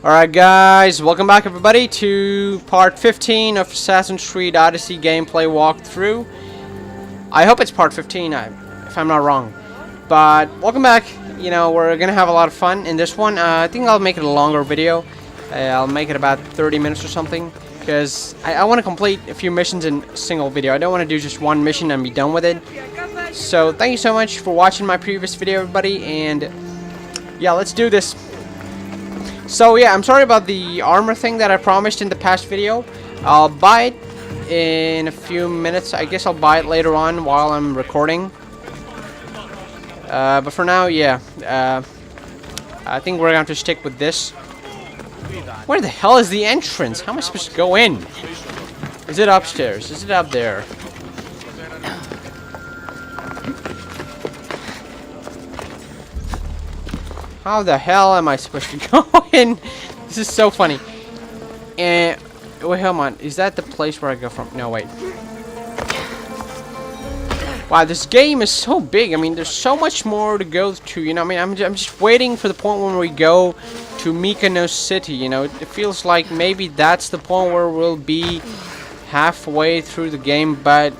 Alright guys, welcome back everybody to part 15 of Assassin's Creed Odyssey gameplay walkthrough. I hope it's part 15, if I'm not wrong. But welcome back. You know, we're gonna have a lot of fun in this one. I think I'll make it a longer video. I'll make it about 30 minutes or something, because I want to complete a few missions in a single video. I don't want to do just one mission and be done with it. So thank you so much for watching my previous video, everybody, and yeah, let's do this. So yeah, I'm sorry about the armor thing that I promised in the past video. I'll buy it in a few minutes. I guess I'll buy it later on while I'm recording. But for now, yeah. I think we're going to stick with this. Where the hell is the entrance? How am I supposed to go in? Is it upstairs? Is it up there? How the hell am I supposed to go in? This is so funny. And wait, hold on. Is that the place where I go from? No, wait. Wow, this game is so big. I mean, there's so much more to go to. You know, I mean, I'm just waiting for the point when we go to Mykonos City. You know, it feels like maybe that's the point where we'll be halfway through the game, but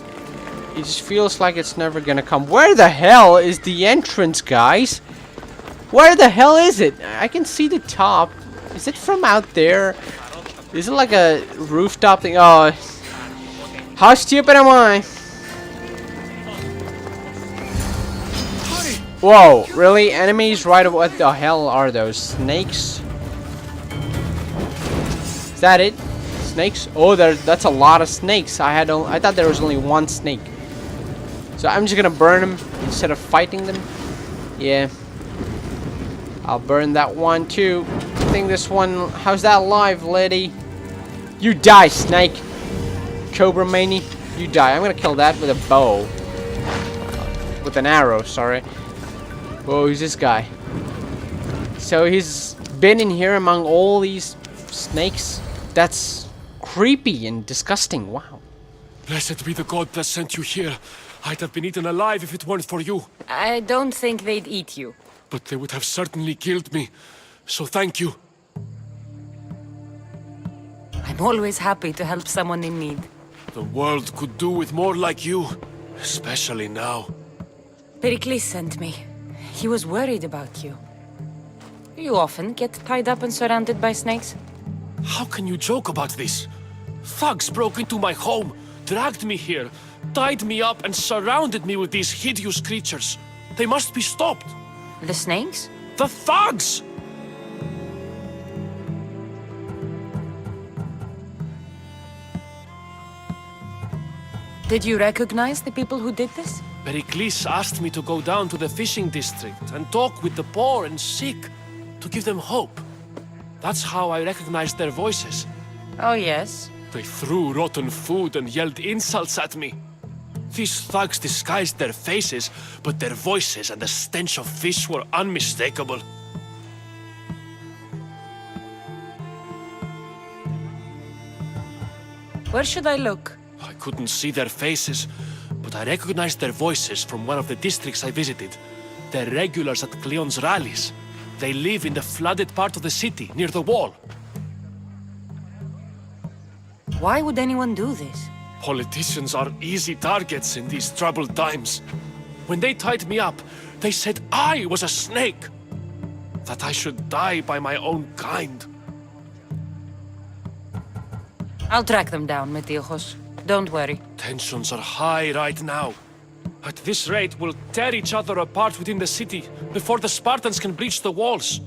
it just feels like it's never gonna come. Where the hell is the entrance, guys? Where the hell is it? I can see the top. Is it from out there? Is it like a rooftop thing? Oh, how stupid am I? Whoa, really? Enemies right away? What the hell are those? Snakes? Is that it? Snakes? Oh, that's a lot of snakes. I thought there was only one snake. So I'm just gonna burn them instead of fighting them. Yeah. I'll burn that one too. I think this one... How's that alive, lady? You die, snake. Cobra Mani. You die. I'm gonna kill that with a bow. With an arrow, sorry. Whoa, who's this guy? So he's been in here among all these snakes? That's creepy and disgusting. Wow. Blessed be the god that sent you here. I'd have been eaten alive if it weren't for you. I don't think they'd eat you. But they would have certainly killed me. So thank you. I'm always happy to help someone in need. The world could do with more like you. Especially now. Pericles sent me. He was worried about you. You often get tied up and surrounded by snakes? How can you joke about this? Thugs broke into my home, dragged me here, tied me up and surrounded me with these hideous creatures. They must be stopped. The snakes? The thugs! Did you recognize the people who did this? Pericles asked me to go down to the fishing district and talk with the poor and sick, to give them hope. That's how I recognized their voices. Oh, yes. They threw rotten food and yelled insults at me. These thugs disguised their faces, but their voices and the stench of fish were unmistakable. Where should I look? I couldn't see their faces, but I recognized their voices from one of the districts I visited. They're regulars at Cleon's rallies. They live in the flooded part of the city, near the wall. Why would anyone do this? Politicians are easy targets in these troubled times. When they tied me up, they said I was a snake. That I should die by my own kind. I'll track them down, Metiojos. Don't worry. Tensions are high right now. At this rate, we'll tear each other apart within the city before the Spartans can breach the walls.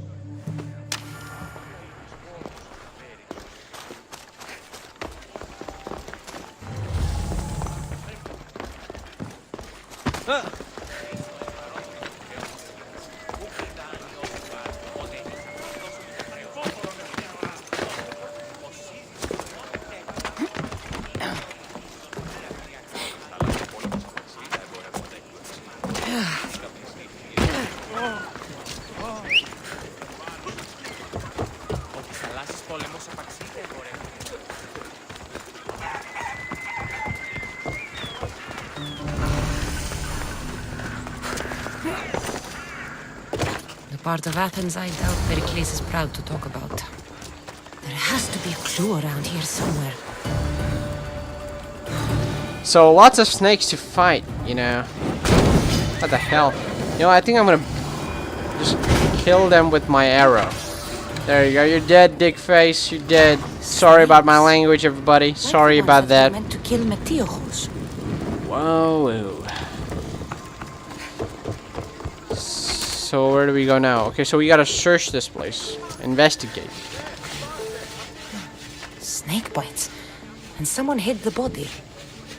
part of Athens I doubt Pericles is proud to talk about. There has to be a clue around here somewhere. So lots of snakes to fight, you know. What the hell? You know, I think I'm gonna just kill them with my arrow. There you go. You're dead, dick face. You're dead. Sorry about my language, everybody. Sorry about that. Meant to kill Metiochos. Whoa. So where do we go now? Okay, so we gotta search this place. Investigate. Snake bites. And someone hid the body.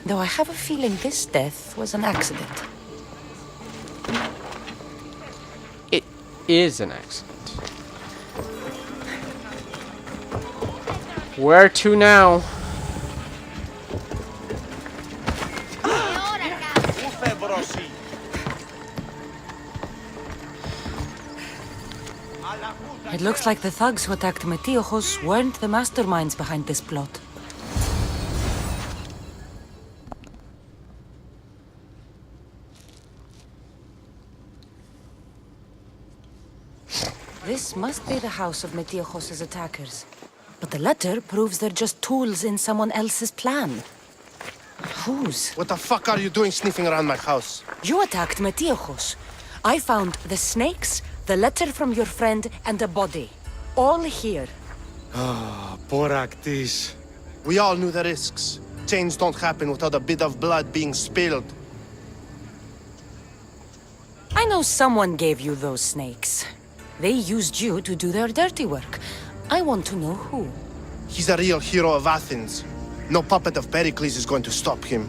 Though I have a feeling this death was an accident. It is an accident. Where to now? It looks like the thugs who attacked Metiochos weren't the masterminds behind this plot. This must be the house of Metiochos' attackers. But the letter proves they're just tools in someone else's plan. Whose? What the fuck are you doing sniffing around my house? You attacked Metiochos. I found the snakes, the letter from your friend, and a body. All here. Boraktis. We all knew the risks. Change don't happen without a bit of blood being spilled. I know someone gave you those snakes. They used you to do their dirty work. I want to know who. He's a real hero of Athens. No puppet of Pericles is going to stop him.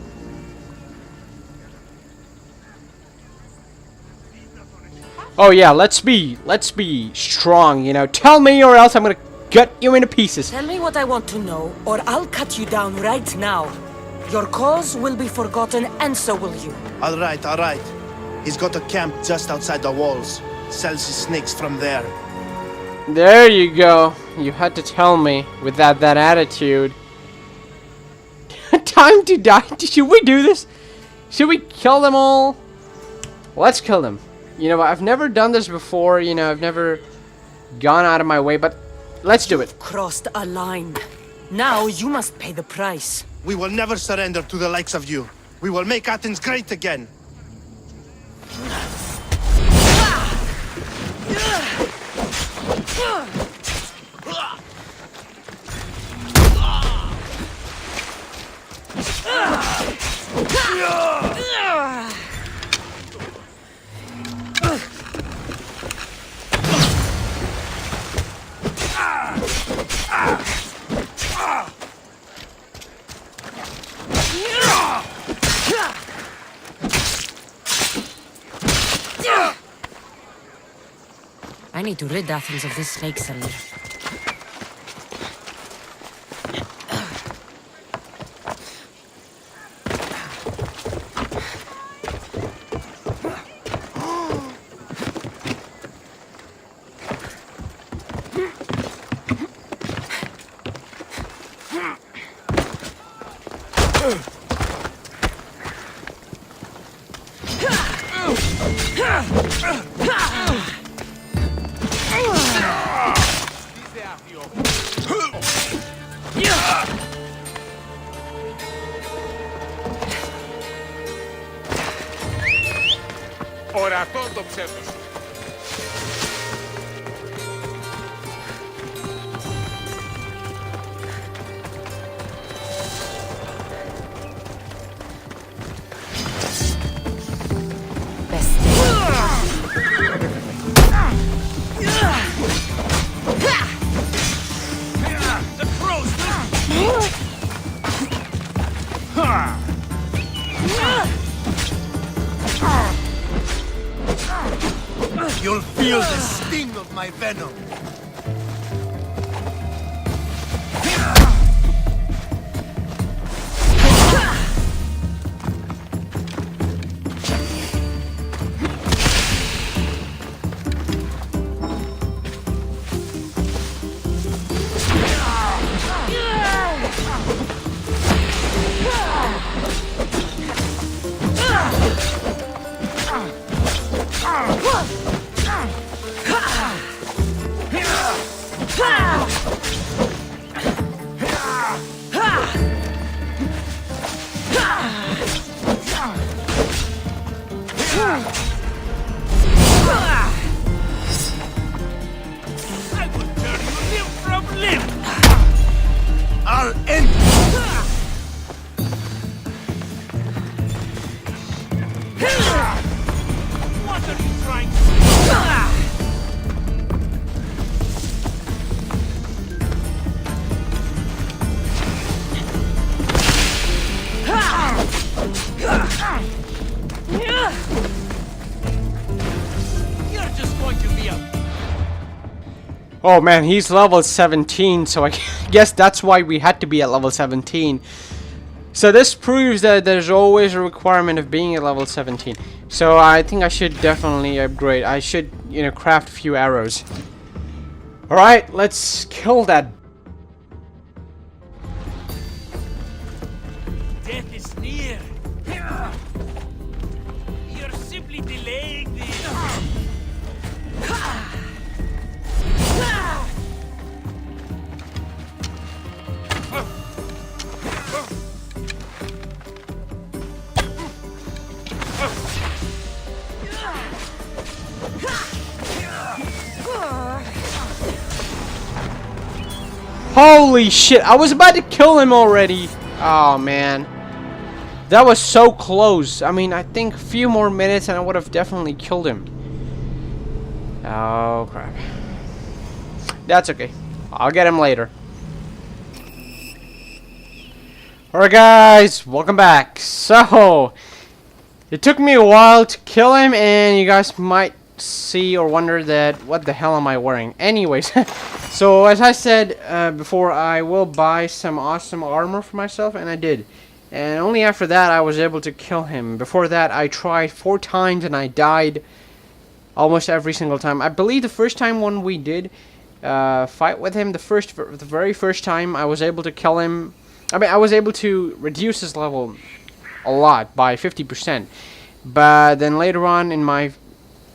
Oh yeah, let's be strong, you know. Tell me or else I'm gonna cut you into pieces. Tell me what I want to know, or I'll cut you down right now. Your cause will be forgotten, and so will you. All right. He's got a camp just outside the walls. Sells his snakes from there. There you go. You had to tell me with that attitude. Time to die. Should we do this? Should we kill them all? Let's kill them. You know, I've never done this before. You know, I've never gone out of my way, but let's do it. Crossed a line. Now you must pay the price. We will never surrender to the likes of you. We will make Athens great again. I need to rid Athens of this snake seller. Ορατό το ψεύδος. You'll feel the sting of my venom. Oh man, he's level 17, so I guess that's why we had to be at level 17. So this proves that there's always a requirement of being at level 17. So I think I should definitely upgrade. I should, you know, craft a few arrows. Alright, let's kill that. Death is near. You're simply delaying the... Holy shit, I was about to kill him already. Oh man. That was so close. I mean, I think a few more minutes and I would have definitely killed him. Oh crap. That's okay. I'll get him later. Alright guys, welcome back. So, it took me a while to kill him and you guys might see or wonder that what the hell am I wearing. Anyways, so as I said before, I will buy some awesome armor for myself, and I did. And only after that I was able to kill him. Before that I tried 4 times and I died almost every single time. I believe the first time when we did fight with him, the very first time I was able to kill him. I mean, I was able to reduce his level a lot by 50%. But then later on in my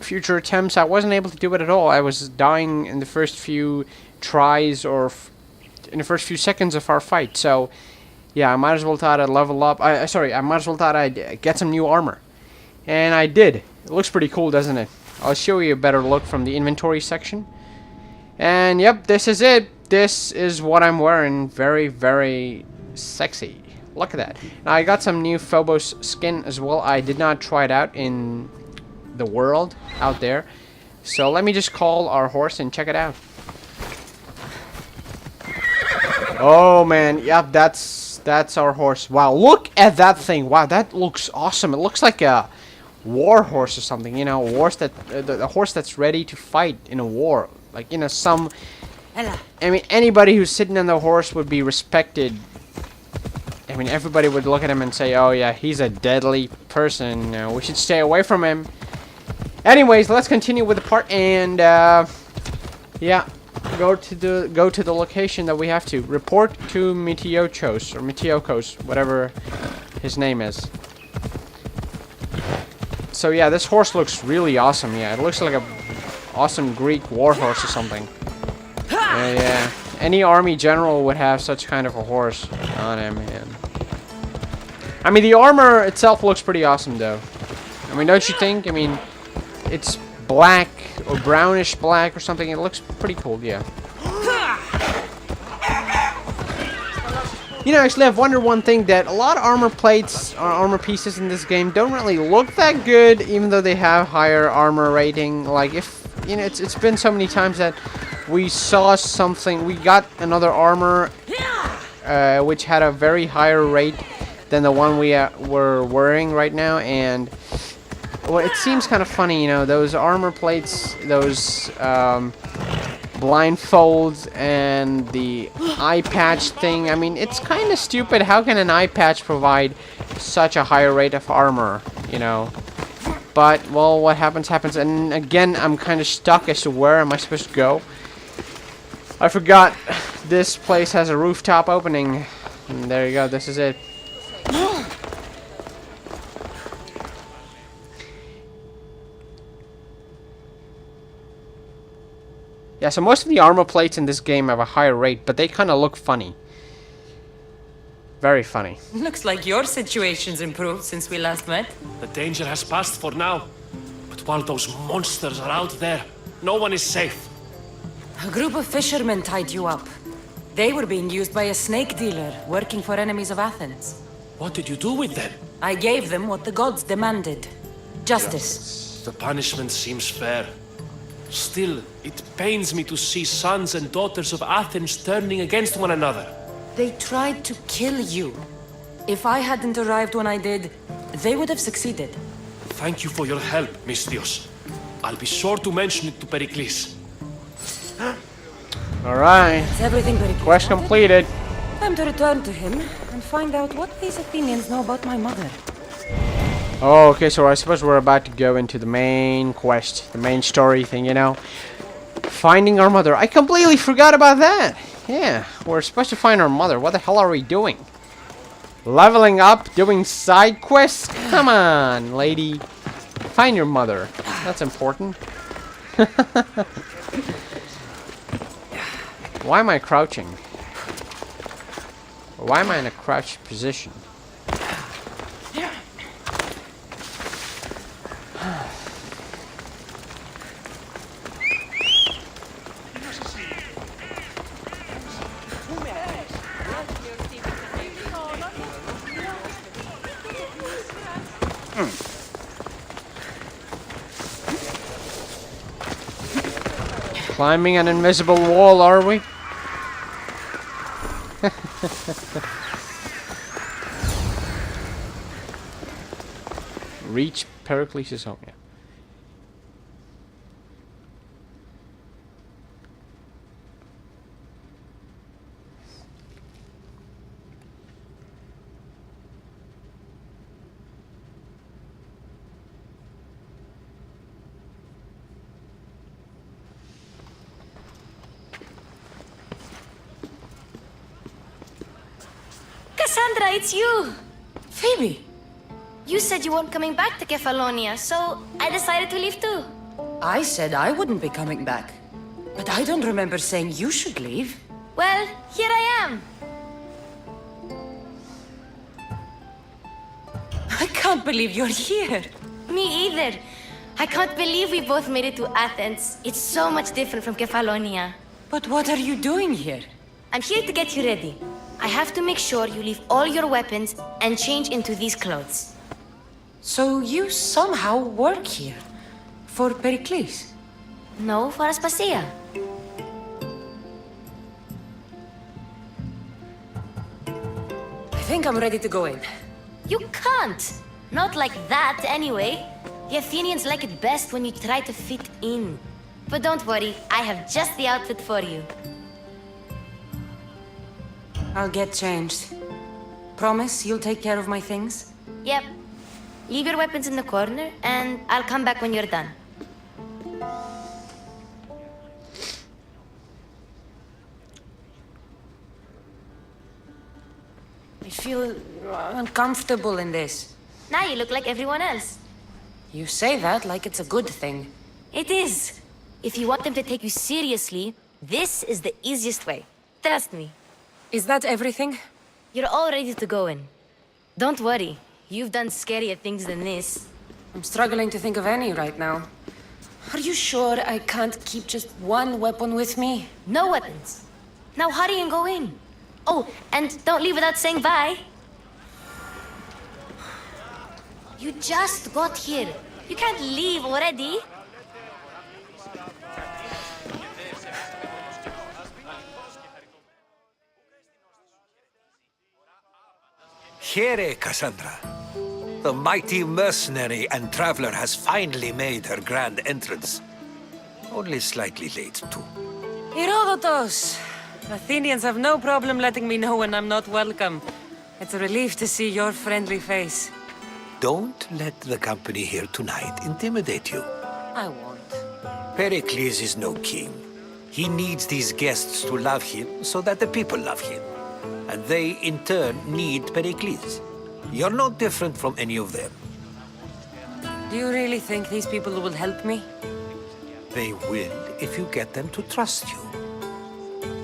future attempts, I wasn't able to do it at all. I was dying in the first few tries or in the first few seconds of our fight. So, yeah, I might as well thought I'd level up. I might as well thought I'd get some new armor. And I did. It looks pretty cool, doesn't it? I'll show you a better look from the inventory section. And yep, this is it. This is what I'm wearing. Very, very sexy. Look at that. Now, I got some new Phobos skin as well. I did not try it out in the world out there. So let me just call our horse and check it out. Oh man, yep, that's our horse. Wow, look at that thing. Wow, that looks awesome. It looks like a war horse or something, you know, a horse that the horse that's ready to fight in a war. Like, you know, I mean, anybody who's sitting on the horse would be respected. I mean, everybody would look at him and say, "Oh yeah, he's a deadly person. We should stay away from him." Anyways, let's continue with the part and yeah, go to the location that we have to. Report to Metiochos or Metiokos, whatever his name is. So yeah, this horse looks really awesome. Yeah, it looks like a awesome Greek war horse or something. Yeah, any army general would have such kind of a horse on him, man. I mean, the armor itself looks pretty awesome, though. I mean, don't you think? I mean, it's black or brownish black or something. It looks pretty cool, yeah. You know, actually, I've wondered one thing, that a lot of armor plates or armor pieces in this game don't really look that good, even though they have higher armor rating. Like, if, you know, it's been so many times that we saw something, we got another armor which had a very higher rate than the one we were wearing right now, and well, it seems kind of funny, you know, those armor plates, those blindfolds, and the eye patch thing. I mean, it's kind of stupid. How can an eye patch provide such a higher rate of armor, you know? But, well, what happens, happens. And again, I'm kind of stuck as to where am I supposed to go. I forgot this place has a rooftop opening. And there you go, this is it. Yeah, so most of the armor plates in this game have a higher rate, but they kind of look funny. Very funny. Looks like your situation's improved since we last met. The danger has passed for now. But while those monsters are out there, no one is safe. A group of fishermen tied you up. They were being used by a snake dealer working for enemies of Athens. What did you do with them? I gave them what the gods demanded. Justice. The punishment seems fair. Still, it pains me to see sons and daughters of Athens turning against one another. They tried to kill you. If I hadn't arrived when I did, they would have succeeded. Thank you for your help, Misthios. I'll be sure to mention it to Pericles. Alright. Is everything very clear? Quest completed. Time to return to him and find out what these Athenians know about my mother. Oh, okay, so I suppose we're about to go into the main quest, the main story thing, you know. Finding our mother. I completely forgot about that. Yeah, we're supposed to find our mother. What the hell are we doing? Leveling up, doing side quests? Come on, lady. Find your mother. That's important. Why am I crouching? Why am I in a crouched position? Climbing an invisible wall, are we? Reach Pericles' home. Yeah. Kassandra, it's you! Phoebe! You said you weren't coming back to Kefalonia, so I decided to leave too. I said I wouldn't be coming back. But I don't remember saying you should leave. Well, here I am. I can't believe you're here. Me either. I can't believe we both made it to Athens. It's so much different from Kefalonia. But what are you doing here? I'm here to get you ready. I have to make sure you leave all your weapons and change into these clothes. So you somehow work here? For Pericles? No, for Aspasia. I think I'm ready to go in. You can't! Not like that, anyway. The Athenians like it best when you try to fit in. But don't worry, I have just the outfit for you. I'll get changed. Promise you'll take care of my things? Yep. Leave your weapons in the corner, and I'll come back when you're done. I feel uncomfortable in this. Now you look like everyone else. You say that like it's a good thing. It is. If you want them to take you seriously, this is the easiest way. Trust me. Is that everything? You're all ready to go in. Don't worry. You've done scarier things than this. I'm struggling to think of any right now. Are you sure I can't keep just one weapon with me? No weapons. Now hurry and go in. Oh, and don't leave without saying bye. You just got here. You can't leave already. Here, Kassandra. The mighty mercenary and traveler has finally made her grand entrance. Only slightly late, too. Herodotus! Athenians have no problem letting me know when I'm not welcome. It's a relief to see your friendly face. Don't let the company here tonight intimidate you. I won't. Pericles is no king. He needs these guests to love him so that the people love him. And they, in turn, need Pericles. You're no different from any of them. Do you really think these people will help me? They will if you get them to trust you.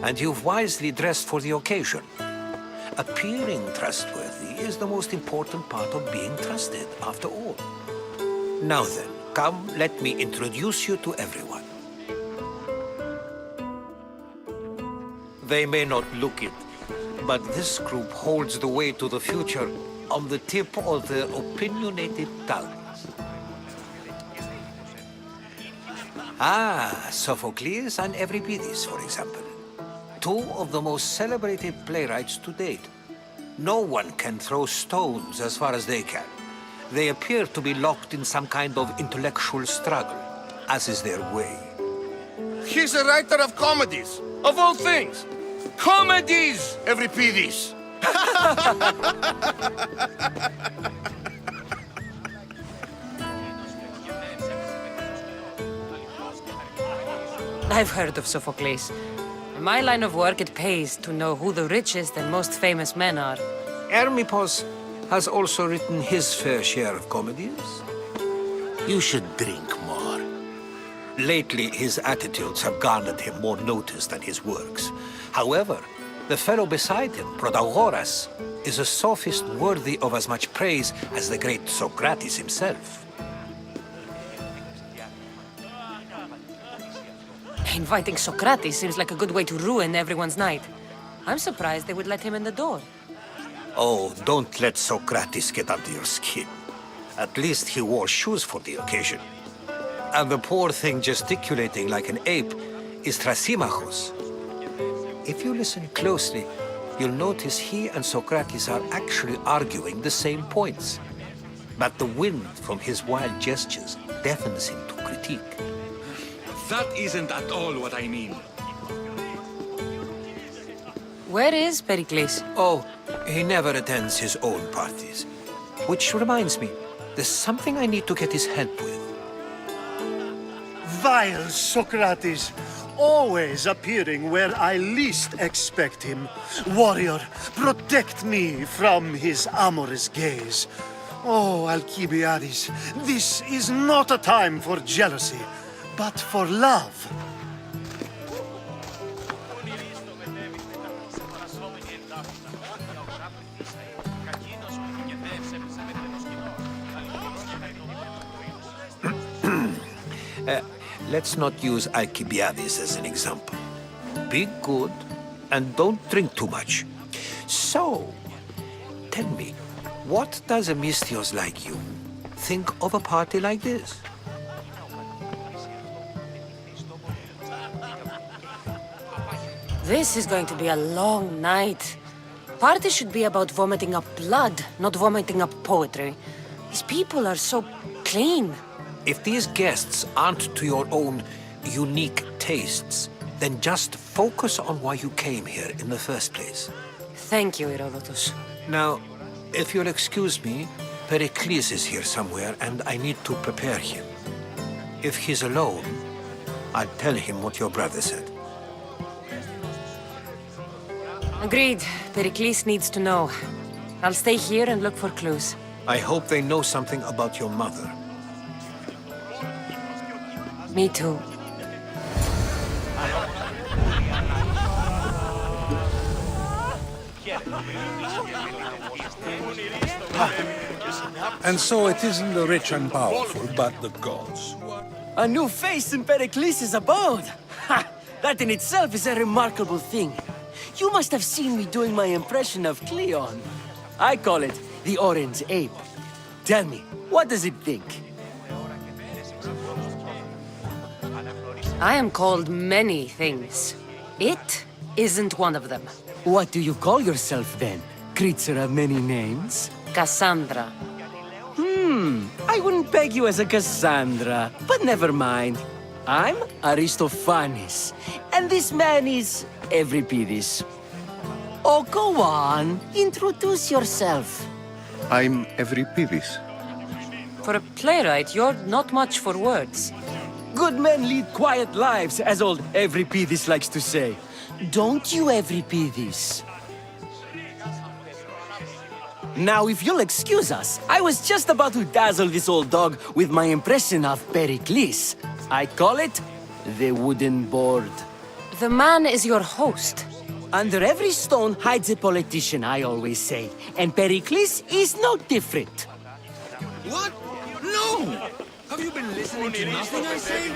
And you've wisely dressed for the occasion. Appearing trustworthy is the most important part of being trusted, after all. Now then, come, let me introduce you to everyone. They may not look it, but this group holds the way to the future on the tip of their opinionated tongues. Ah, Sophocles and Euripides, for example. Two of the most celebrated playwrights to date. No one can throw stones as far as they can. They appear to be locked in some kind of intellectual struggle, as is their way. He's a writer of comedies, of all things. Comedies, Euripides. I've heard of Sophocles. In my line of work, it pays to know who the richest and most famous men are. Hermippos has also written his fair share of comedies. You should drink more. Lately, his attitudes have garnered him more notice than his works. However, the fellow beside him, Protagoras, is a sophist worthy of as much praise as the great Socrates himself. Inviting Socrates seems like a good way to ruin everyone's night. I'm surprised they would let him in the door. Oh, don't let Socrates get under your skin. At least he wore shoes for the occasion. And the poor thing gesticulating like an ape is Thrasymachos. If you listen closely, you'll notice he and Socrates are actually arguing the same points. But the wind from his wild gestures deafens him to critique. That isn't at all what I mean. Where is Pericles? Oh, he never attends his own parties. Which reminds me, there's something I need to get his help with. Vile Socrates, always appearing where I least expect him. Warrior, protect me from his amorous gaze. Oh, Alcibiades, this is not a time for jealousy, but for love. Let's not use Alcibiades as an example. Be good and don't drink too much. So, tell me, what does a Mystios like you think of a party like this? This is going to be a long night. Party should be about vomiting up blood, not vomiting up poetry. These people are so clean. If these guests aren't to your own unique tastes, then just focus on why you came here in the first place. Thank you, Herodotus. Now, if you'll excuse me, Pericles is here somewhere and I need to prepare him. If he's alone, I'll tell him what your brother said. Agreed. Pericles needs to know. I'll stay here and look for clues. I hope they know something about your mother. Me too. And so it isn't the rich and powerful, but the gods. A new face in Pericles' abode! Ha! That in itself is a remarkable thing. You must have seen me doing my impression of Cleon. I call it the Orange Ape. Tell me, what does it think? I am called many things. It isn't one of them. What do you call yourself then? Creature of many names? Kassandra. I wouldn't peg you as a Cassandra, but never mind. I'm Aristophanes, and this man is Euripides. Oh, go on. Introduce yourself. I'm Euripides. For a playwright, you're not much for words. Good men lead quiet lives, as old Euripides likes to say. Don't you, Euripides? Now, if you'll excuse us, I was just about to dazzle this old dog with my impression of Pericles. I call it the wooden board. The man is your host. Under every stone hides a politician, I always say. And Pericles is no different. What? No! Have you been listening to nothing I say?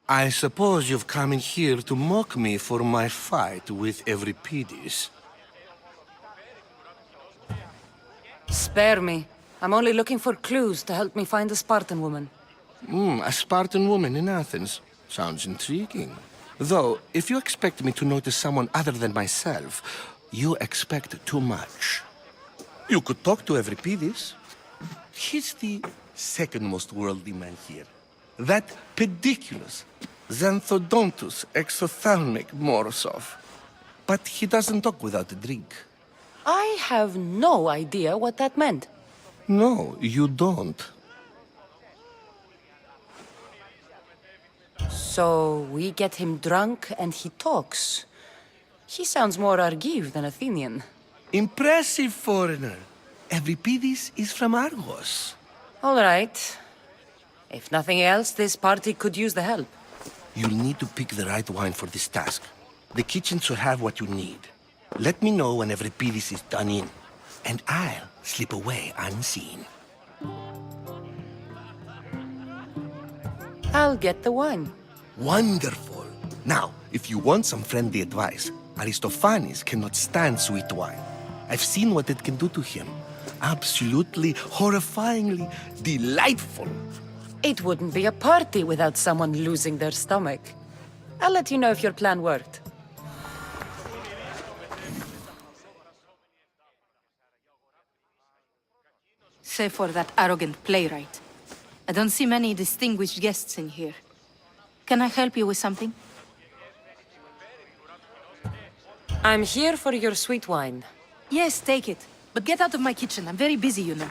I suppose you've come in here to mock me for my fight with Euripides. Spare me. I'm only looking for clues to help me find a Spartan woman. A Spartan woman in Athens. Sounds intriguing. Though, if you expect me to notice someone other than myself, you expect too much. You could talk to Euripides. He's the second most worldly man here. That pediculous Xanthodontus exophthalmic Morosov. But he doesn't talk without a drink. I have no idea what that meant. No, you don't. So we get him drunk and he talks. He sounds more Argive than Athenian. Impressive foreigner. Euripides is from Argos. All right. If nothing else, this party could use the help. You'll need to pick the right wine for this task. The kitchen should have what you need. Let me know when Euripides is done in, and I'll slip away unseen. I'll get the wine. Wonderful. Now, if you want some friendly advice, Aristophanes cannot stand sweet wine. I've seen what it can do to him. Absolutely, horrifyingly delightful. It wouldn't be a party without someone losing their stomach. I'll let you know if your plan worked. Save for that arrogant playwright. I don't see many distinguished guests in here. Can I help you with something? I'm here for your sweet wine. Yes, take it. But get out of my kitchen. I'm very busy, you know.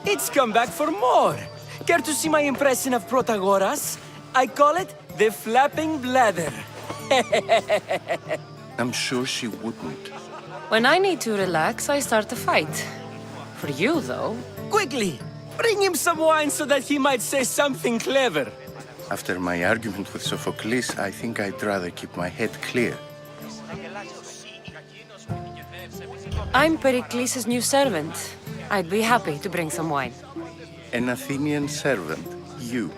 It's come back for more! Care to see my impression of Protagoras? I call it the flapping bladder. I'm sure she wouldn't. When I need to relax, I start a fight. For you, though... Quickly! Bring him some wine so that he might say something clever. After my argument with Sophocles, I think I'd rather keep my head clear. I'm Pericles' new servant. I'd be happy to bring some wine. An Athenian servant, you.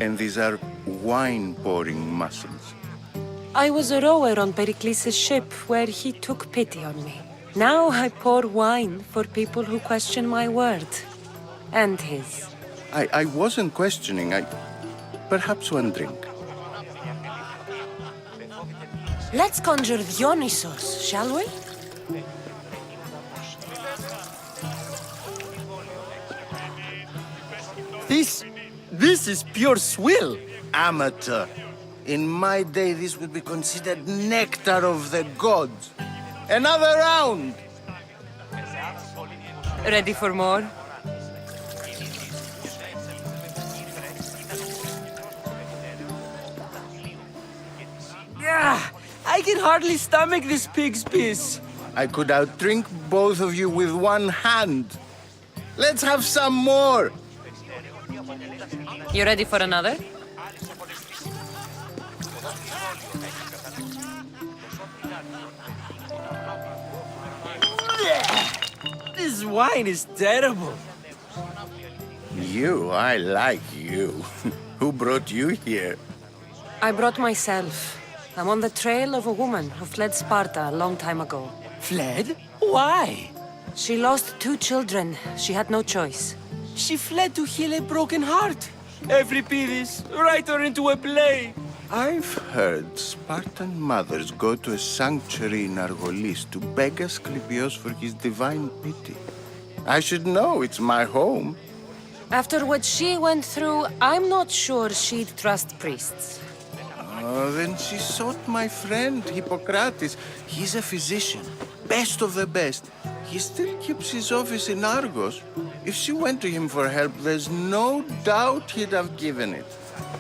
And these are wine-pouring muscles. I was a rower on Pericles' ship where he took pity on me. Now I pour wine for people who question my word. And his. I wasn't questioning. Perhaps one drink. Let's conjure Dionysos, shall we? This is pure swill. Amateur. In my day, this would be considered nectar of the gods. Another round! Ready for more? Yeah, I can hardly stomach this pig's piss. I could outdrink both of you with one hand. Let's have some more! You ready for another? This wine is terrible. I like you. Who brought you here? I brought myself. I'm on the trail of a woman who fled Sparta a long time ago. Fled? Why? She lost 2 children. She had no choice. She fled to heal a broken heart. Euripides, write her into a play. I've heard Spartan mothers go to a sanctuary in Argolis to beg Asclepios for his divine pity. I should know, it's my home. After what she went through, I'm not sure she'd trust priests. Oh, then she sought my friend, Hippocrates. He's a physician, best of the best. He still keeps his office in Argos. If she went to him for help, there's no doubt he'd have given it.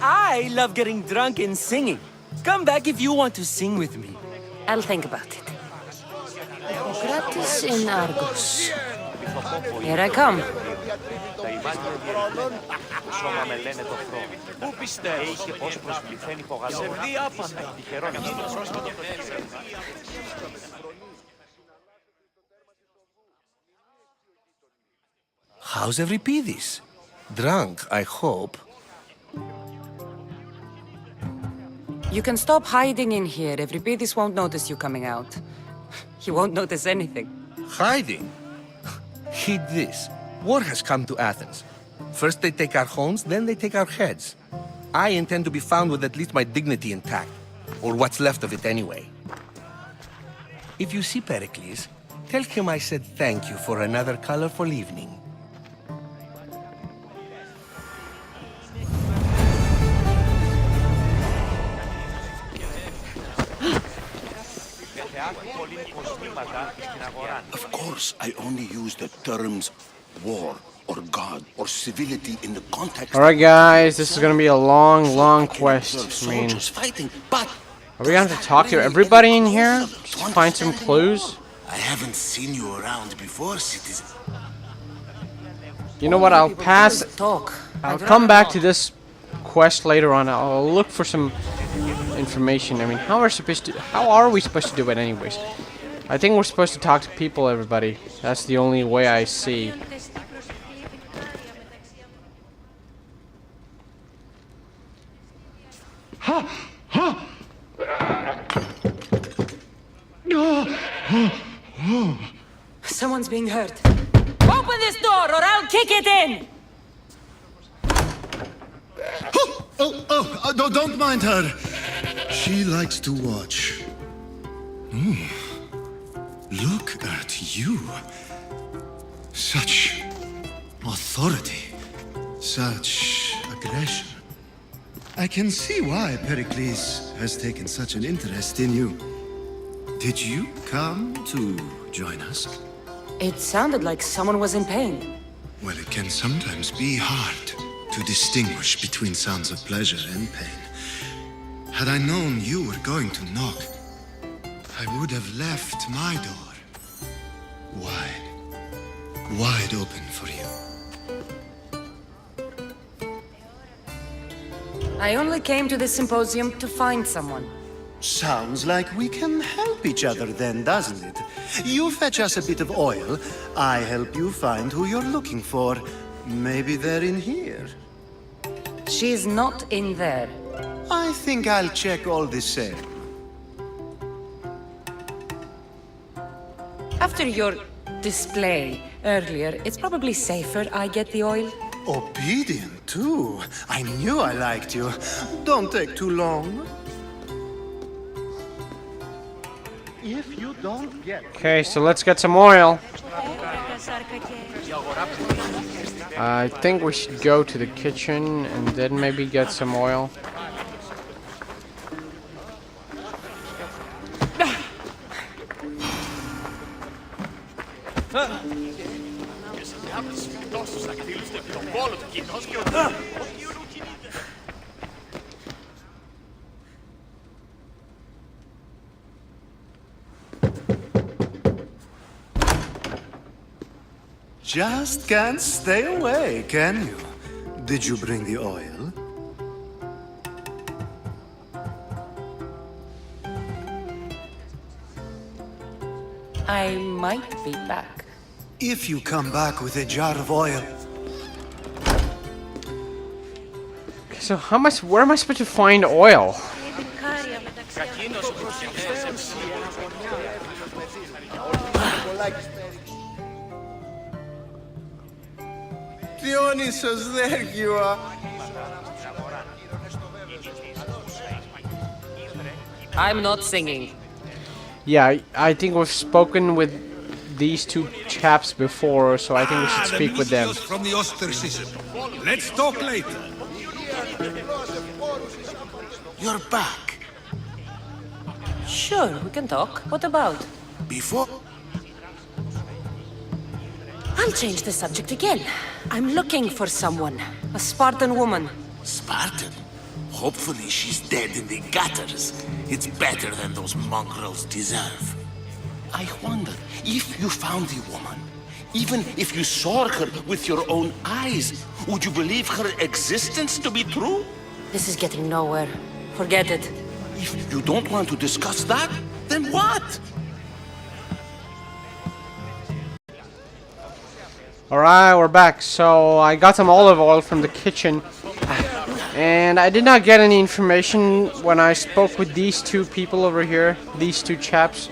I love getting drunk and singing. Come back if you want to sing with me. I'll think about it. Hippocrates in Argos. Here I come. How's Euripides? Drunk, I hope. You can stop hiding in here. Euripides won't notice you coming out. He won't notice anything. Hiding? Heed this. War has come to Athens. First they take our homes, then they take our heads. I intend to be found with at least my dignity intact. Or what's left of it anyway. If you see Pericles, tell him I said thank you for another colorful evening. Of course, I only use the terms war or god or civility in the context. Alright guys, this is gonna be a long quest. I mean, Fighting, but are we gonna have to talk to everybody in here? Just to find some clues? I haven't seen you around before, citizen. You know what, I'll pass. I'll come back to this quest later on. I'll look for some information. I mean, how are we supposed to do it anyways? I think we're supposed to talk to people, everybody. That's the only way I see. Someone's being hurt. Open this door or I'll kick it in! Don't mind her. She likes to watch. Look at you. Such authority. Such aggression. I can see why Pericles has taken such an interest in you. Did you come to join us? It sounded like someone was in pain. Well, it can sometimes be hard to distinguish between sounds of pleasure and pain. Had I known you were going to knock, I would have left my door wide open for you. I only came to this symposium to find someone. Sounds like we can help each other then, doesn't it? You fetch us a bit of oil, I help you find who you're looking for. Maybe they're in here. She's not in there. I think I'll check all the same. After your display earlier, it's probably safer I get the oil. Obedient, too. I knew I liked you. Don't take too long. If you don't get... Okay, so let's get some oil. I think we should go to the kitchen and then maybe get some oil. Just can't stay away, can you? Did you bring the oil? I might be back. If you come back with a jar of oil... So where am I supposed to find oil? Dionysus, there you are. I'm not singing. Yeah, I think we've spoken with these two chaps before, so I think we should speak with them. From the ostracism. Let's talk later. You're back. Sure, we can talk. What about? Before... I'll change the subject again. I'm looking for someone. A Spartan woman. Spartan? Hopefully she's dead in the gutters. It's better than those mongrels deserve. I wonder, if you found the woman, even if you saw her with your own eyes, would you believe her existence to be true? This is getting nowhere. Forget it. If you don't want to discuss that, then what? Alright, we're back. So I got some olive oil from the kitchen. And I did not get any information when I spoke with these two people over here. These two chaps.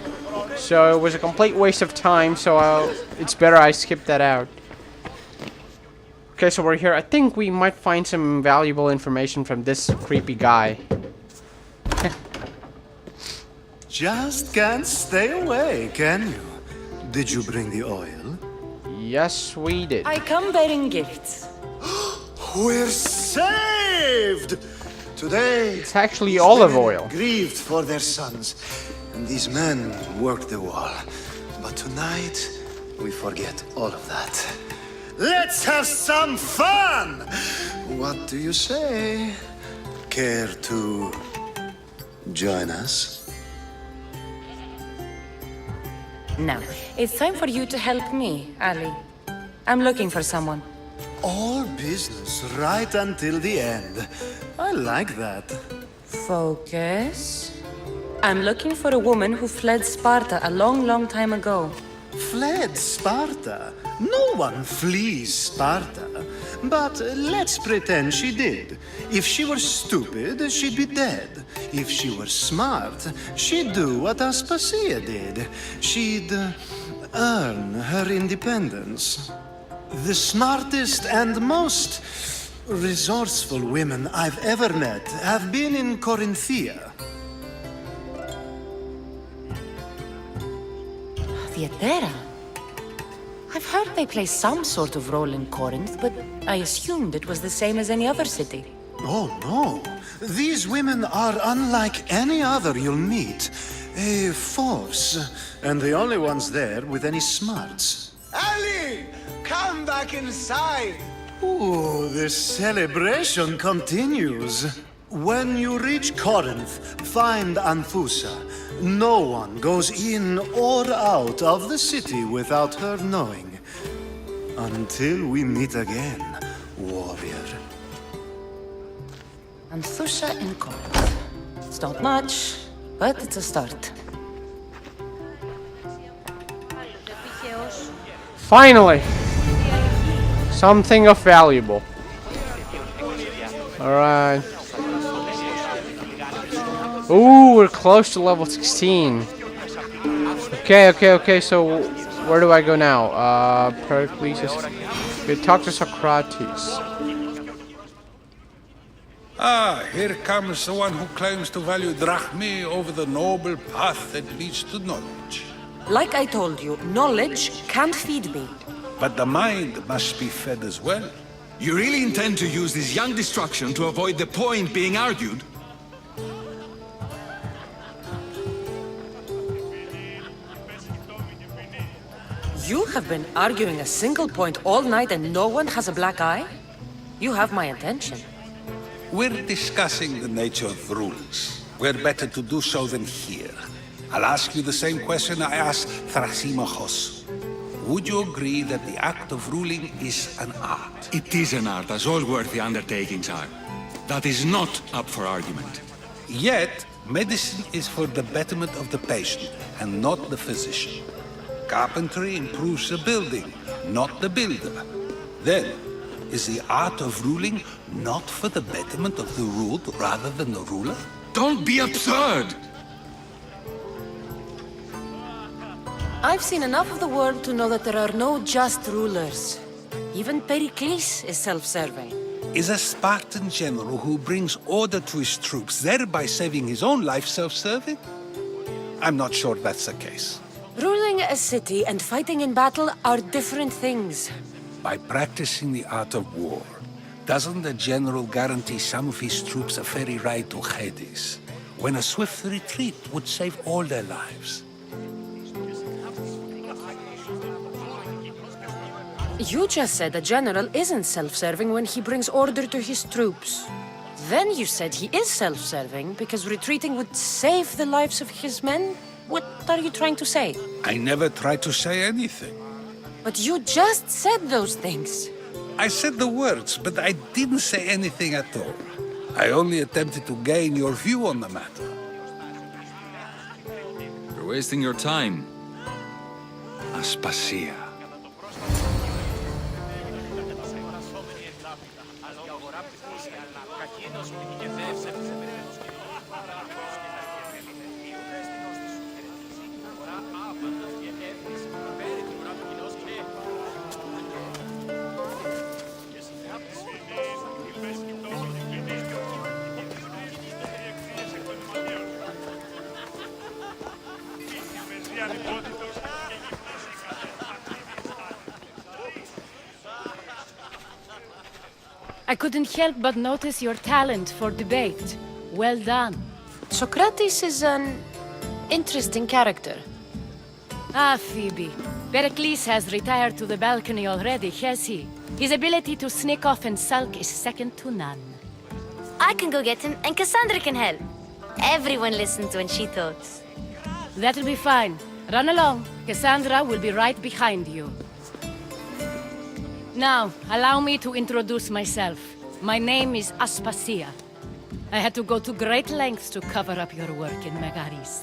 So it was a complete waste of time. So it's better I skip that out. Okay, so we're here. I think we might find some valuable information from this creepy guy. Just can't stay away, can you? Did you bring the oil? Yes, we did. I come bearing gifts. We're saved! Today, It's actually these olive women oil. grieved for their sons, and these men worked the wall. But tonight, we forget all of that. Let's have some fun! What do you say? Care to join us? Now, it's time for you to help me, Ali. I'm looking for someone. All business right until the end. I like that. Focus. I'm looking for a woman who fled Sparta a long, long time ago. Fled Sparta? No one flees Sparta. But let's pretend she did. If she were stupid, she'd be dead. If she were smart, she'd do what Aspasia did. She'd earn her independence. The smartest and most resourceful women I've ever met have been in Corinthia. Theatera? I've heard they play some sort of role in Corinth, but I assumed it was the same as any other city. Oh, no. These women are unlike any other you'll meet. A force, and the only ones there with any smarts. Ali! Come back inside! Ooh, the celebration continues. When you reach Corinth, find Anfusa. No one goes in or out of the city without her knowing. Until we meet again, warrior. Anthusha in Corinth. It's not much, but it's a start. Finally! Something of valuable. Alright. Ooh, we're close to level 16. Okay, so where do I go now? Pericles. We talk to Socrates. Ah, here comes the one who claims to value drachmae over the noble path that leads to knowledge. Like I told you, knowledge can't feed me. But the mind must be fed as well. You really intend to use this young destruction to avoid the point being argued? You have been arguing a single point all night and no one has a black eye? You have my attention. We're discussing the nature of rules. Where better to do so than here? I'll ask you the same question I asked Thrasymachos. Would you agree that the act of ruling is an art? It is an art, as all worthy undertakings are. That is not up for argument. Yet, medicine is for the betterment of the patient, and not the physician. Carpentry improves the building, not the builder. Then, is the art of ruling not for the betterment of the ruled rather than the ruler? Don't be absurd! I've seen enough of the world to know that there are no just rulers. Even Pericles is self-serving. Is a Spartan general who brings order to his troops, thereby saving his own life, self-serving? I'm not sure that's the case. Ruling a city and fighting in battle are different things. By practicing the art of war, doesn't the general guarantee some of his troops a ferry ride to Hades, when a swift retreat would save all their lives? You just said a general isn't self-serving when he brings order to his troops. Then you said he is self-serving because retreating would save the lives of his men? What are you trying to say? I never tried to say anything. But you just said those things. I said the words, but I didn't say anything at all. I only attempted to gain your view on the matter. You're wasting your time. Aspasia. I couldn't help but notice your talent for debate. Well done. Socrates is an interesting character. Ah, Phoebe. Pericles has retired to the balcony already, has he? His ability to sneak off and sulk is second to none. I can go get him, and Kassandra can help. Everyone listens when she talks. That'll be fine. Run along. Kassandra will be right behind you. Now, allow me to introduce myself. My name is Aspasia. I had to go to great lengths to cover up your work in Megaris.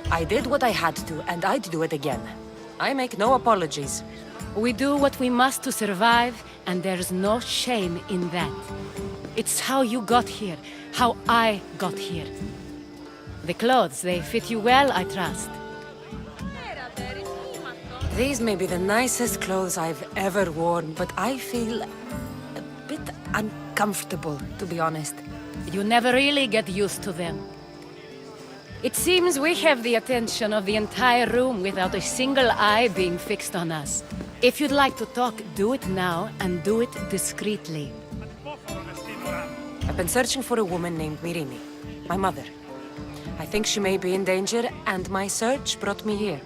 I did what I had to, and I'd do it again. I make no apologies. We do what we must to survive, and there's no shame in that. It's how you got here, how I got here. The clothes, they fit you well, I trust. These may be the nicest clothes I've ever worn, but I feel a bit uncomfortable, to be honest. You never really get used to them. It seems we have the attention of the entire room without a single eye being fixed on us. If you'd like to talk, do it now, and do it discreetly. I've been searching for a woman named Myrimi, my mother. I think she may be in danger, and my search brought me here.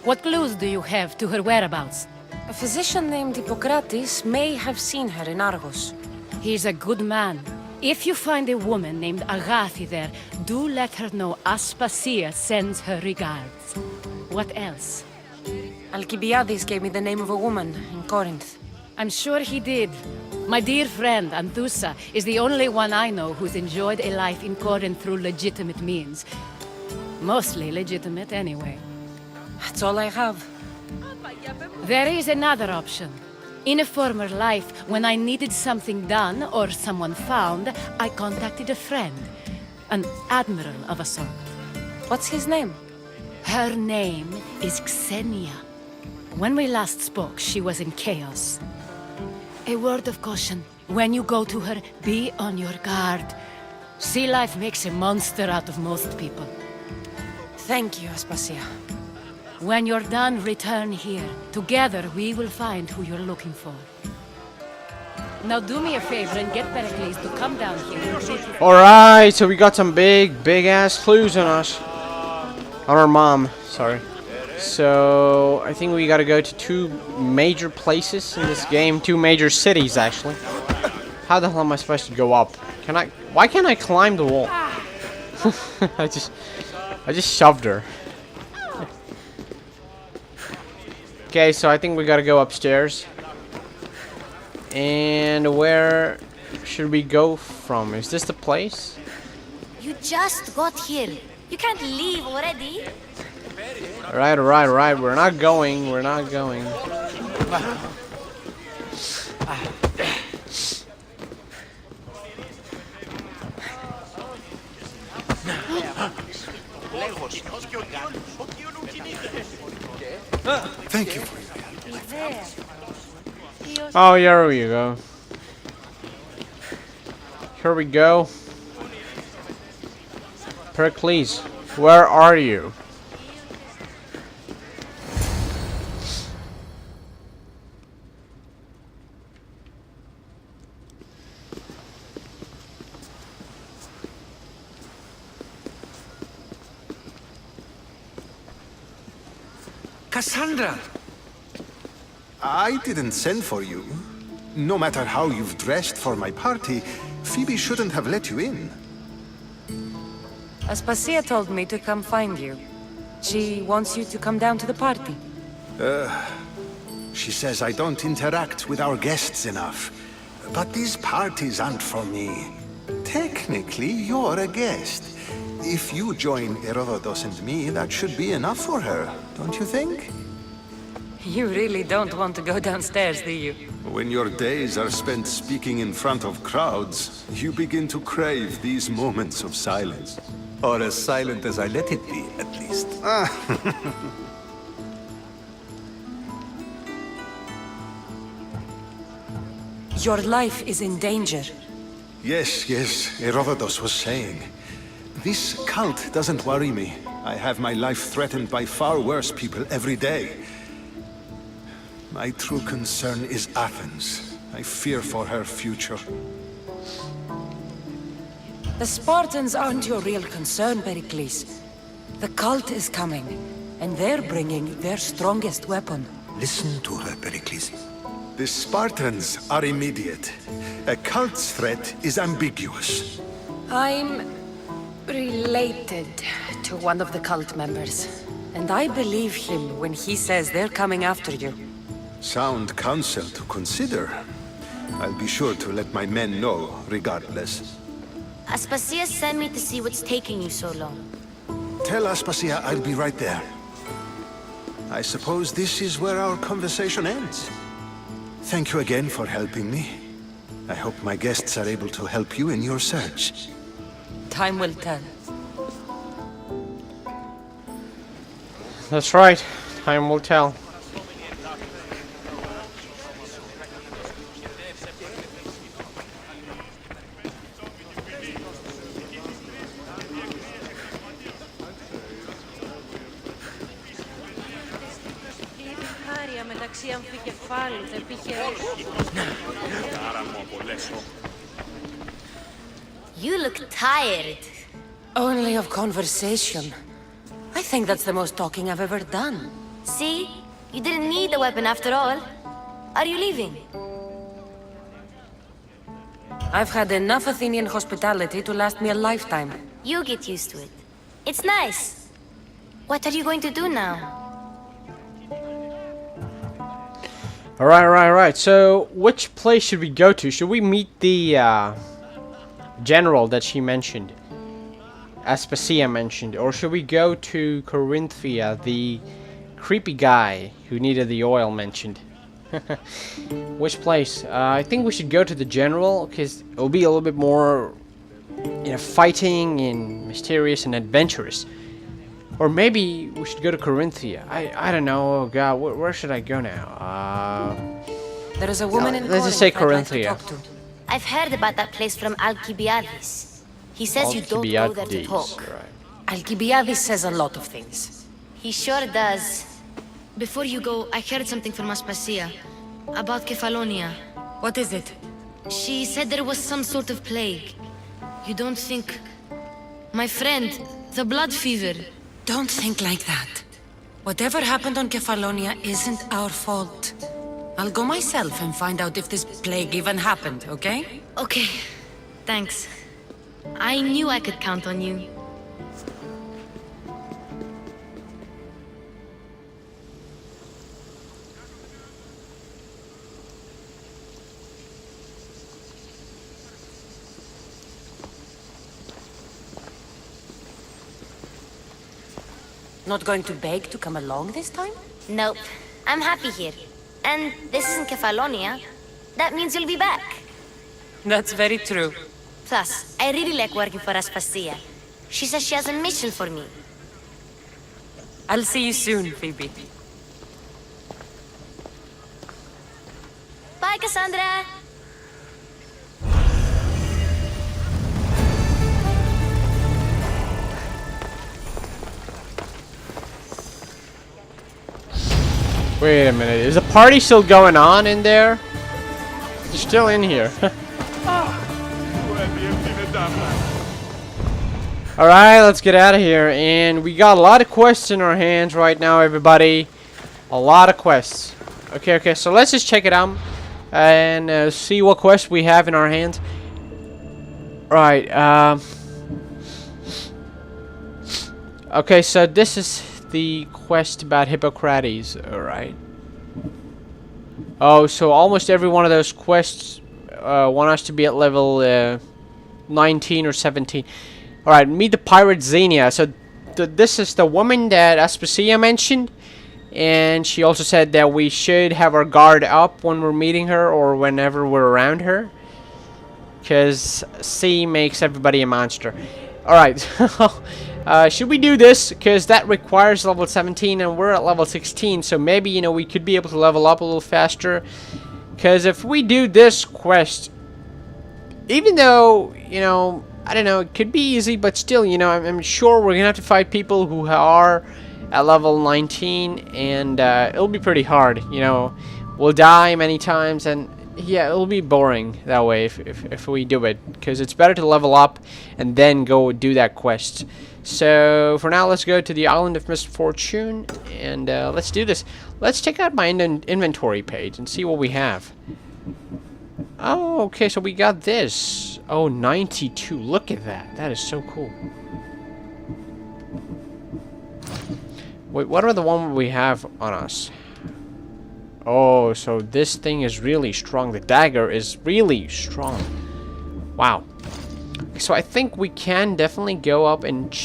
What clues do you have to her whereabouts? A physician named Hippocrates may have seen her in Argos. He's a good man. If you find a woman named Agathi there, do let her know Aspasia sends her regards. What else? Alcibiades gave me the name of a woman in Corinth. I'm sure he did. My dear friend, Anthusa, is the only one I know who's enjoyed a life in Corinth through legitimate means. Mostly legitimate, anyway. That's all I have. There is another option. In a former life, when I needed something done or someone found, I contacted a friend. An admiral of a sort. What's his name? Her name is Xenia. When we last spoke, she was in chaos. A word of caution. When you go to her, be on your guard. Sea life makes a monster out of most people. Thank you, Aspasia. When you're done, return here. Together, we will find who you're looking for. Now do me a favor and get Pericles to come down here. Alright, so we got some big ass clues on us. On our mom, sorry. So, I think we gotta go to two major places in this game. Two major cities, actually. How the hell am I supposed to go up? Can I... Why can't I climb the wall? I just shoved her. Okay, so I think we gotta go upstairs. And where should we go from? Is this the place? You just got here. You can't leave already. Alright. We're not going. Thank you. Oh, here we go. Here we go. Pericles, where are you? Kassandra! I didn't send for you. No matter how you've dressed for my party, Phoebe shouldn't have let you in. Aspasia told me to come find you. She wants you to come down to the party. She says I don't interact with our guests enough. But these parties aren't for me. Technically, you're a guest. If you join Herodotus and me, that should be enough for her, don't you think? You really don't want to go downstairs, do you? When your days are spent speaking in front of crowds, you begin to crave these moments of silence. Or as silent as I let it be, at least. Your life is in danger. Yes, Herodotus was saying. This cult doesn't worry me. I have my life threatened by far worse people every day. My true concern is Athens. I fear for her future. The Spartans aren't your real concern, Pericles. The cult is coming, and they're bringing their strongest weapon. Listen to her, Pericles. The Spartans are immediate. A cult's threat is ambiguous. I'm related to one of the cult members, and I believe him when he says they're coming after you. Sound counsel to consider. I'll be sure to let my men know, regardless. Aspasia sent me to see what's taking you so long. Tell Aspasia I'll be right there. I suppose this is where our conversation ends. Thank you again for helping me. I hope my guests are able to help you in your search. Time will tell. That's right. Time will tell. You look tired. Only of conversation. I think that's the most talking I've ever done. See? You didn't need the weapon after all. Are you leaving? I've had enough Athenian hospitality to last me a lifetime. You get used to it. It's nice. What are you going to do now? Alright. So, which place should we go to? Should we meet the general that she mentioned? Aspasia mentioned. Or should we go to Corinthia, the creepy guy who needed the oil mentioned? Which place? I think we should go to the general, because it'll be a little bit more, you know, fighting and mysterious and adventurous. Or maybe we should go to Corinthia. I don't know. Oh god, where should I go now? There is a woman in let's just say Corinthia. I've heard about that place from Alcibiades. He says you don't go there to talk. Right. Alcibiades says a lot of things. He sure does. Before you go, I heard something from Aspasia about Kefalonia. What is it? She said there was some sort of plague. You don't think... My friend, the blood fever. Don't think like that. Whatever happened on Kefalonia isn't our fault. I'll go myself and find out if this plague even happened, okay? Okay. Thanks. I knew I could count on you. Not going to beg to come along this time? Nope. I'm happy here. And this isn't Kefalonia. That means you'll be back. That's very true. Plus, I really like working for Aspasia. She says she has a mission for me. I'll see you soon, Phoebe. Bye, Kassandra! Wait a minute, is the party still going on in there? You're still in here. Alright, let's get out of here. And we got a lot of quests in our hands right now, everybody. A lot of quests. Okay, so let's just check it out. And see what quests we have in our hands. Right, okay, so this is the quest about Hippocrates, alright. Oh, so almost every one of those quests want us to be at level 19 or 17. Alright, meet the pirate Xenia. So this is the woman that Aspasia mentioned. And she also said that we should have our guard up when we're meeting her or whenever we're around her. Because C makes everybody a monster. Alright, should we do this? Because that requires level 17 and we're at level 16. So maybe, you know, we could be able to level up a little faster. Because if we do this quest, even though, you know, I don't know, it could be easy, but still, you know, I'm sure we're going to have to fight people who are at level 19. And it'll be pretty hard, you know. we'll die many times, and yeah, it'll be boring that way if we do it, because it's better to level up and then go do that quest. So for now, let's go to the Island of Misfortune, and let's do this. Let's check out my inventory page and see what we have. Oh, okay, so we got this. Oh, 92. Look at that. That is so cool. Wait, what are the one we have on us? Oh, so this thing is really strong. The dagger is really strong. Wow. So I think we can definitely go up and...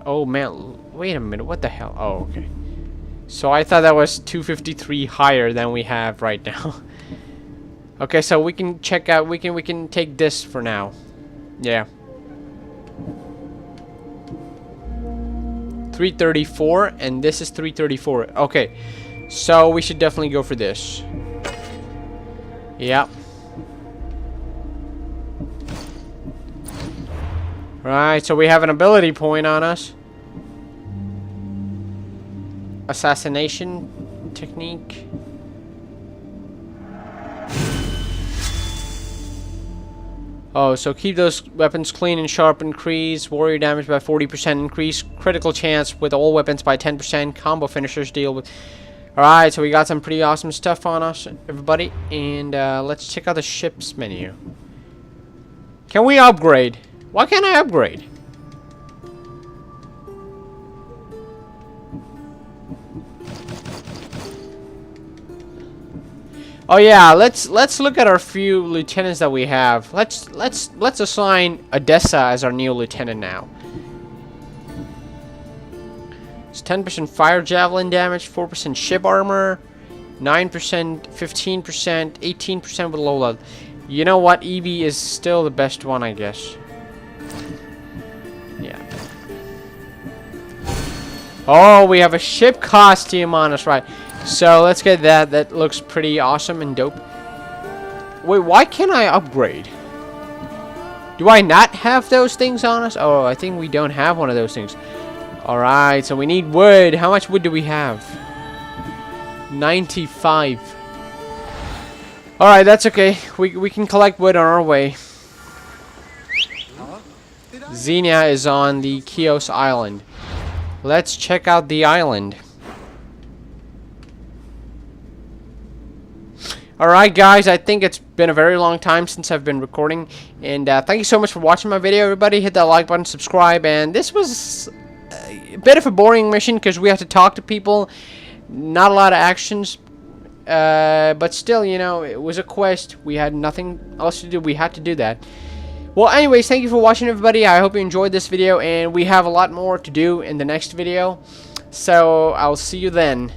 oh, man. Wait a minute. What the hell? Oh, okay. So I thought that was 253 higher than we have right now. Okay, so we can check out... We can take this for now. Yeah. 334, and this is 334. Okay. So we should definitely go for this. Yep. Right, so we have an ability point on us. Assassination technique. Oh, so keep those weapons clean and sharp, increase warrior damage by 40%, increase critical chance with all weapons by 10%, combo finishers deal with... Alright, so we got some pretty awesome stuff on us, everybody. And let's check out the ship's menu. Can we upgrade? Why can't I upgrade? Oh yeah, let's look at our few lieutenants that we have. Let's assign Odessa as our new lieutenant now. It's 10% fire javelin damage, 4% ship armor, 9%, 15%, 18% with low level. You know what? EB is still the best one, I guess. Yeah. Oh, we have a ship costume on us, right? So let's get that. That looks pretty awesome and dope. Wait, why can't I upgrade? Do I not have those things on us? Oh, I think we don't have one of those things. Alright, so we need wood. How much wood do we have? 95. Alright, that's okay. We can collect wood on our way. Xenia is on the Chios Island. Let's check out the island. Alright guys, I think it's been a very long time since I've been recording. And thank you so much for watching my video, everybody. Hit that like button, subscribe. And this was a bit of a boring mission because we have to talk to people. Not a lot of actions. But still, you know, it was a quest. We had nothing else to do. We had to do that. Well, anyways, thank you for watching, everybody. I hope you enjoyed this video. And we have a lot more to do in the next video. So, I'll see you then.